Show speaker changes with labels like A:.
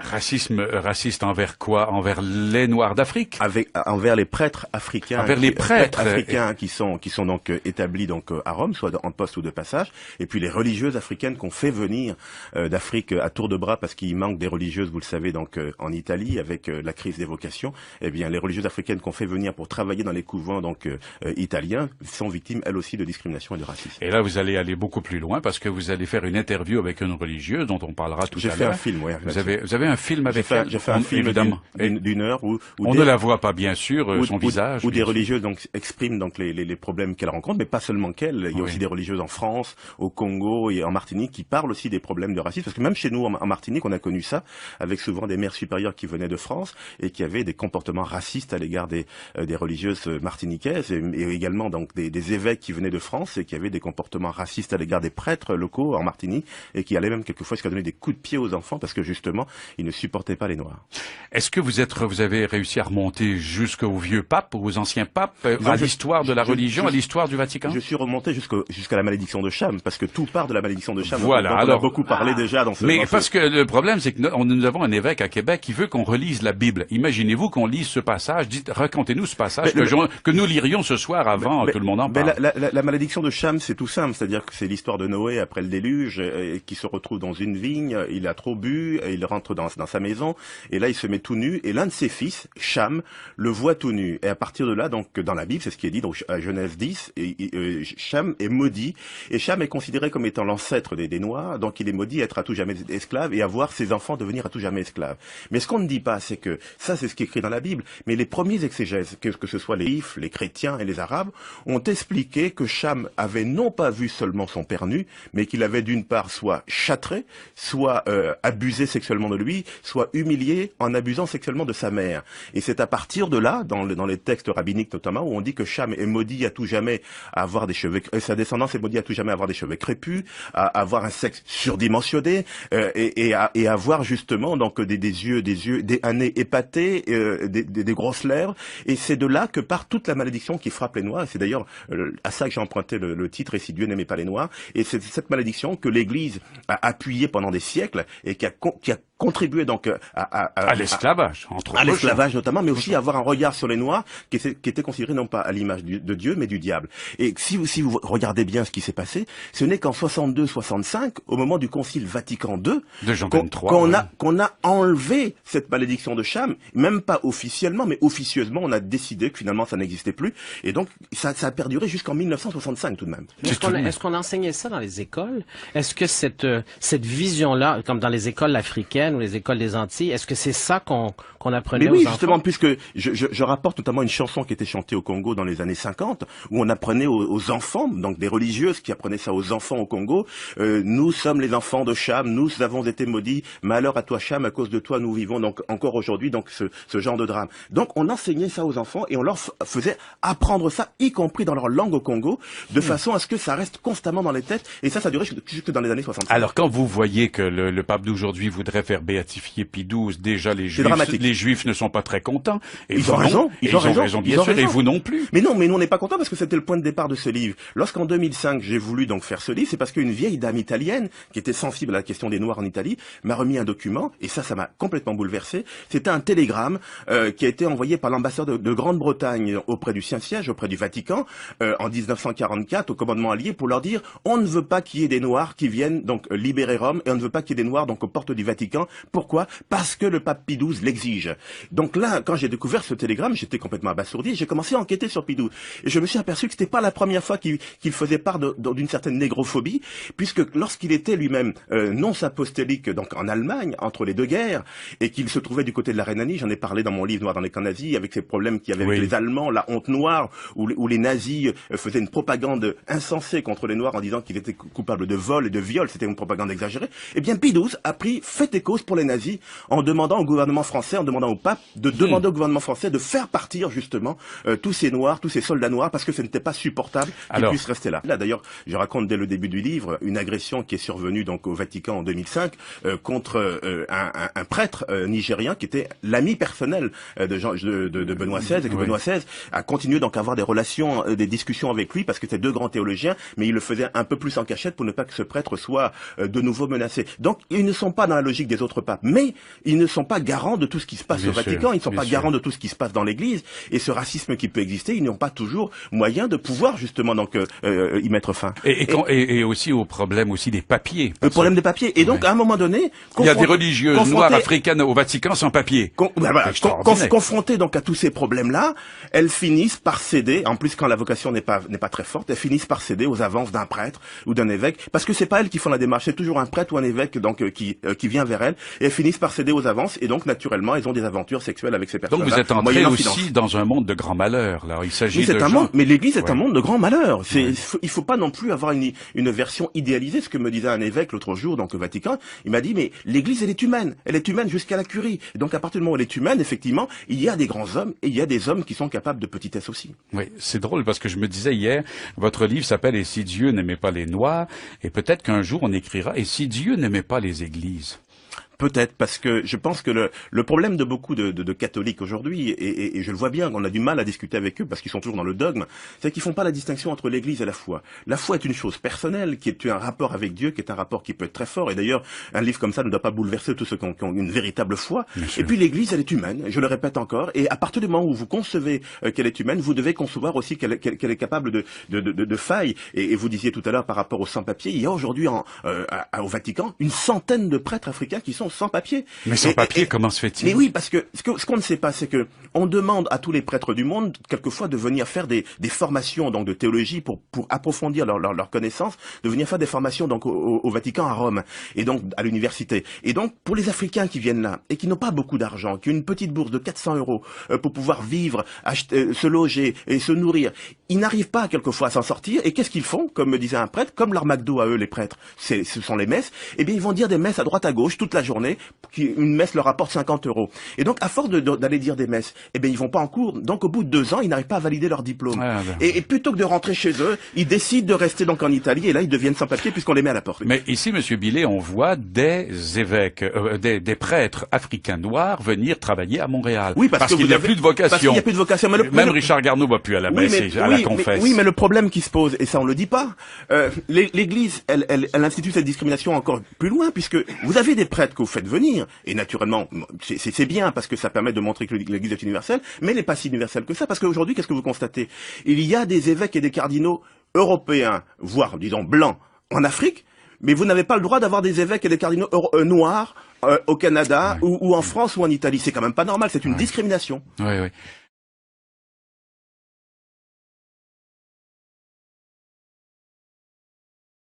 A: Raciste envers quoi? Envers les Noirs d'Afrique?
B: Envers les prêtres africains.
A: Envers les prêtres
B: africains qui sont donc établis donc à Rome, soit en poste ou de passage, et puis les religieuses africaines qu'on fait venir d'Afrique à tour de bras parce qu'il manque des religieuses, vous le savez, donc en Italie avec la crise des vocations. Eh bien, les religieuses africaines qu'on fait venir pour travailler dans les couvents donc italiens sont victimes elles aussi de discrimination et de racisme.
A: Et là, vous allez aller beaucoup plus loin parce que vous allez faire une interview avec une religieuse dont on parlera tout à l'heure.
B: J'ai fait un film, oui.
A: Vous avez un film avec elle?
B: J'ai fait un film
A: évidemment
B: d'une heure où
A: on ne la voit pas bien sûr, son visage.
B: Où des religieuses donc expriment donc les problèmes qu'elles rencontrent, mais pas seulement qu'elles. Il y a aussi des religieuses en France, au Congo et en Martinique qui parlent aussi des problèmes de racisme. Parce que même chez nous en Martinique, on a connu ça avec souvent des mères supérieures qui venaient de France et qui avaient des comportements racistes à l'égard des religieuses martiniquaises et également donc des évêques qui venaient de France et qui avaient des comportements racistes à l'égard des prêtres locaux en Martinique et qui allaient même quelquefois jusqu'à donner des coups de pied aux enfants parce que justement ils ne supportaient pas les Noirs.
A: Est-ce que vous avez réussi à remonter jusqu'au vieux pape, aux anciens papes, à l'histoire de la religion, à l'histoire du Vatican?
B: Je suis remonté jusqu'à la malédiction de Cham, parce que tout part de la malédiction de Cham.
A: Voilà.
B: Donc, on a beaucoup parlé déjà dans ce.
A: Mais parce que le problème, c'est que nous avons un évêque à Québec qui veut qu'on relise la Bible. Imaginez-vous qu'on lise ce passage. Racontez-nous ce passage que nous lirions ce soir avant que le monde en parle.
B: La malédiction de Cham, c'est tout simple, c'est-à-dire que c'est l'histoire de Noé après le déluge, qui se retrouve dans une vigne. Il a trop bu, et il rentre dans sa maison, et là il se met tout nu, et l'un de ses fils, Cham, le voit tout nu. Et à partir de là, donc dans la Bible, c'est ce qui est dit donc à Genèse 10, Cham est maudit, et Cham est considéré comme étant l'ancêtre des Noirs, donc il est maudit à être à tout jamais esclave et à voir ses enfants devenir à tout jamais esclaves. Mais ce qu'on ne dit pas, c'est que ça, c'est ce qui est écrit dans la Bible, mais les premiers exégèses, que ce soit les Juifs, les chrétiens et les Arabes, ont expliqué que Cham avait non pas vu seulement son père nu, mais qu'il avait d'une part soit châtré, soit abusé sexuellement de lui, soit humilié en abusant sexuellement de sa mère. Et c'est à partir de là, dans les textes rabbiniques notamment, où on dit que Cham est maudit à tout jamais à avoir des cheveux, sa descendance est maudite à tout jamais à avoir des cheveux crépus, à avoir un sexe surdimensionné, et à avoir justement donc un nez épaté, des grosses lèvres. Et c'est de là que part toute la malédiction qui frappe les Noirs. Et c'est d'ailleurs à ça que j'ai emprunté le titre « Et si Dieu n'aimait pas les Noirs ». Et c'est cette malédiction que l'Église a appuyée pendant des siècles et qui a contribué donc
A: à l'esclavage, entre autres.
B: À l'esclavage notamment, mais aussi à avoir un regard sur les Noirs qui était considéré non pas à l'image de Dieu, mais du diable. Et si vous regardez bien ce qui s'est passé, ce n'est qu'en 62-65, au moment du Concile Vatican II,
A: de Jean 23,
B: qu'on a enlevé cette malédiction de Cham, même pas officiellement, mais officieusement, on a décidé que finalement ça n'existait plus. Et donc ça a perduré jusqu'en 1965 tout de même.
C: Est-ce qu'on enseignait ça dans les écoles? Est-ce que cette vision-là, comme dans les écoles africaines ou les écoles des Antilles, est-ce que c'est ça qu'on apprenait aux enfants?
B: Oui, justement, puisque je rapporte notamment une chanson qui était chantée au Congo dans les années 50, où on apprenait aux enfants, donc des religieuses qui apprenaient ça aux enfants au Congo, nous sommes les enfants de Cham, nous avons été maudits, malheur à toi Cham, à cause de toi nous vivons donc encore aujourd'hui donc ce genre de drame. Donc on enseignait ça aux enfants et on leur faisait apprendre ça, y compris dans leur langue au Congo, de façon à ce que ça reste constamment dans les têtes, et ça durait jusque dans les années 60.
A: Alors quand vous voyez que le pape d'aujourd'hui voudrait faire béatifier Pie XII, déjà les Juifs ne sont pas très contents. Et
B: ils ont raison,
A: bien sûr, et vous non plus.
B: Mais nous on n'est pas contents parce que c'était le point de départ de ce livre. Lorsqu'en 2005 j'ai voulu donc faire ce livre, c'est parce qu'une vieille dame italienne qui était sensible à la question des Noirs en Italie m'a remis un document, et ça m'a complètement bouleversé. C'était un télégramme qui a été envoyé par l'ambassadeur de Grande-Bretagne auprès du Saint-Siège, auprès du Vatican, en 1944 au commandement allié, pour leur dire on ne veut pas qu'il y ait des Noirs qui viennent donc libérer Rome, et on ne veut pas qu'il y ait des Noirs donc aux portes du Vatican. Pourquoi? Parce que le pape Pie XII l'exige. Donc là, quand j'ai découvert ce télégramme, j'étais complètement abasourdi, et j'ai commencé à enquêter sur Pie XII. Et je me suis aperçu que c'était pas la première fois qu'il faisait part d'une certaine négrophobie, puisque lorsqu'il était lui-même nonce apostolique donc en Allemagne, entre les deux guerres, et qu'il se trouvait du côté de la Rhénanie, j'en ai parlé dans mon livre Noir dans les camps nazis, avec ces problèmes qu'il y avait avec les Allemands, la honte noire, où les nazis faisaient une propagande insensée contre les Noirs en disant qu'ils étaient coupables de vol et de viol, c'était une propagande exagérée. Eh bien, Pie XII a pris fait et cause pour les nazis en demandant au gouvernement français, en demandant au pape de demander au gouvernement français de faire partir justement tous ces Noirs, tous ces soldats noirs, parce que ce n'était pas supportable qu'ils puissent rester là. Là, d'ailleurs, je raconte dès le début du livre une agression qui est survenue donc au Vatican en 2005 contre un prêtre nigérien qui était l'ami personnel de Benoît XVI, et que Benoît XVI a continué donc à avoir des relations, des discussions avec lui, parce que c'est deux grands théologiens, mais il le faisait un peu plus en cachette pour ne pas que ce prêtre soit de nouveau menacé. Donc ils ne sont pas dans la logique des autres papes. Mais ils ne sont pas garants de tout ce qui se passe
A: Bien
B: au Vatican,
A: sûr,
B: ils ne sont
A: bien
B: pas
A: sûr.
B: garants de tout ce qui se passe dans l'Église. Et ce racisme qui peut exister, ils n'ont pas toujours moyen de pouvoir justement donc y mettre fin.
A: Et aussi au problème aussi des papiers.
B: Le problème des papiers. Et donc,
A: Ouais.
B: à un moment donné,
A: Il y a des religieuses
B: confronté-
A: noires africaines au Vatican sans papier.
B: Confrontées donc à tous ces problèmes-là, elles finissent par céder. En plus, quand la vocation n'est pas très forte, elles finissent par céder aux avances d'un prêtre ou d'un évêque, parce que c'est pas elles qui font la démarche, c'est toujours un prêtre ou un évêque donc qui vient vers elles, et elles finissent par céder aux avances, et donc naturellement, elles ont des aventures sexuelles avec ces personnes.
A: Donc vous êtes entré aussi dans un monde de grand malheur. Là, il s'agit de gens...
B: Mais l'Église est
A: Ouais.
B: un monde de grand malheur. Il faut pas non plus avoir une version idéalisée. Ce que me disait un évêque l'autre jour, donc au Vatican, il m'a dit, mais l'Église, elle est humaine jusqu'à la curie. Et donc à partir du moment où elle est humaine, effectivement, il y a des grands hommes et il y a des hommes qui sont capables de petitesse aussi.
A: Oui, c'est drôle parce que je me disais hier, votre livre s'appelle « Et si Dieu n'aimait pas les Noirs ?» et peut-être qu'un jour on écrira « Et si Dieu n'aimait pas les églises ?»
B: Peut-être, parce que je pense que le problème de beaucoup de catholiques aujourd'hui, et je le vois bien, on a du mal à discuter avec eux parce qu'ils sont toujours dans le dogme, c'est qu'ils font pas la distinction entre l'Église et la foi. La foi est une chose personnelle, qui est un rapport avec Dieu, qui est un rapport qui peut être très fort, et d'ailleurs, un livre comme ça ne doit pas bouleverser tous ceux qui ont une véritable foi. Et puis l'Église, elle est humaine, je le répète encore, et à partir du moment où vous concevez qu'elle est humaine, vous devez concevoir aussi qu'elle est capable de failles. Et vous disiez tout à l'heure par rapport aux sans-papiers, il y a aujourd'hui au Vatican une centaine de prêtres africains qui sont sans papier.
A: Mais sans papier, comment se fait-il?
B: Mais oui, parce que ce qu'on ne sait pas, c'est que on demande à tous les prêtres du monde, quelquefois, de venir faire des formations donc de théologie pour approfondir leur connaissance, de venir faire des formations donc au Vatican, à Rome, et donc à l'université. Et donc, pour les Africains qui viennent là, et qui n'ont pas beaucoup d'argent, qui ont une petite bourse de 400 € pour pouvoir vivre, se loger et se nourrir, ils n'arrivent pas quelquefois à s'en sortir, et qu'est-ce qu'ils font? Comme me disait un prêtre, comme leur McDo à eux, les prêtres, ce sont les messes, eh bien ils vont dire des messes à droite à gauche toute la journée, une messe leur rapporte 50 €. Et donc, à force d'aller dire des messes, eh bien, ils vont pas en cours. Donc, au bout de 2 ans, ils n'arrivent pas à valider leur diplôme. Et plutôt que de rentrer chez eux, ils décident de rester donc en Italie. Et là, ils deviennent sans papier puisqu'on les met à la porte.
A: Mais ici, Monsieur Billet, on voit des évêques, des prêtres africains noirs venir travailler à Montréal.
B: Oui, parce
A: qu'il n'y a plus de vocation.
B: Parce qu'il n'y a plus de vocation.
A: Même Richard Garneau va plus à la messe et à la confesse.
B: Oui, mais le problème qui se pose, et ça on le dit pas, l'Église, elle institue cette discrimination encore plus loin, puisque vous avez des prêtres que vous faites venir, et naturellement, c'est bien parce que ça permet de montrer que l'Église est universelle, mais elle n'est pas si universelle que ça, parce qu'aujourd'hui, qu'est-ce que vous constatez? Il y a des évêques et des cardinaux européens, voire, disons, blancs, en Afrique, mais vous n'avez pas le droit d'avoir des évêques et des cardinaux noirs au Canada ou en France ou en Italie. C'est quand même pas normal, c'est une discrimination.
A: Oui, oui.